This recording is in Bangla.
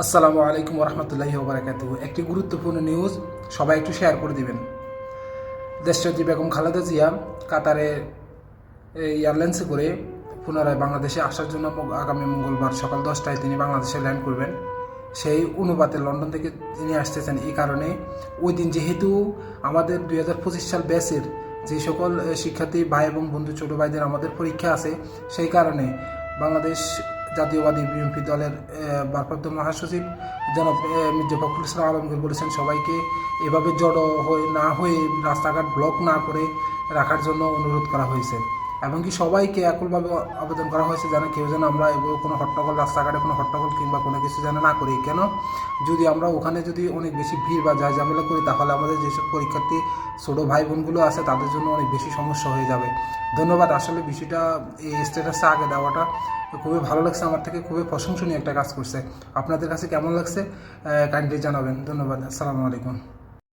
আসসালামু আলাইকুম রহমতুল্লাহি ওবরাকাতুহু। একটি গুরুত্বপূর্ণ নিউজ সবাই একটু শেয়ার করে দিবেন। দেশনেত্রী বেগম খালেদা জিয়া কাতারে এয়ারলাইন্সে করে পুনরায় বাংলাদেশে আসার জন্য আগামী মঙ্গলবার সকাল 10টায় তিনি বাংলাদেশে ল্যান্ড করবেন। সেই অনুপাতে লন্ডন থেকে তিনি আসতেছেন। এই কারণে ওই দিন যেহেতু আমাদের 2025 সাল ব্যাচের যে সকল শিক্ষার্থী ভাই এবং বন্ধু ছোটো ভাইদের আমাদের পরীক্ষা আছে, সেই কারণে বাংলাদেশ জাতীয়বাদী বিএনপি দলের ভারপ্রাপ্ত মহাসচিব জনাব মির্জা ফখরুল ইসলাম আলমগীর বলেছেন সবাইকে এভাবে জড়ো না হয়ে রাস্তাঘাট ব্লক না করে রাখার জন্য অনুরোধ করা হয়েছে। এমনকি সবাইকে একলভাবে আবেদন করা হয়েছে যেন কেউ যেন আমরা কোনো হট্টগোল, রাস্তাঘাটে কোনো হট্টগোল কিংবা কোনো কিছু যেন না করি। কেন, যদি আমরা ওখানে যদি অনেক বেশি ভিড় বা ঝামেলা করি তাহলে আমাদের যেসব পরীক্ষার্থী ছোটো ভাই বোনগুলো আছে তাদের জন্য অনেক বেশি সমস্যা হয়ে যাবে। ধন্যবাদ। আসলে বিষয়টা এই স্ট্যাটাসটা আগে দেওয়াটা খুবই ভালো লাগছে, আমার থেকে খুবই প্রশংসনীয় একটা কাজ করছে। আপনাদের কাছে কেমন লাগছে কাইন্ডলি জানাবেন। ধন্যবাদ। আসসালামু আলাইকুম।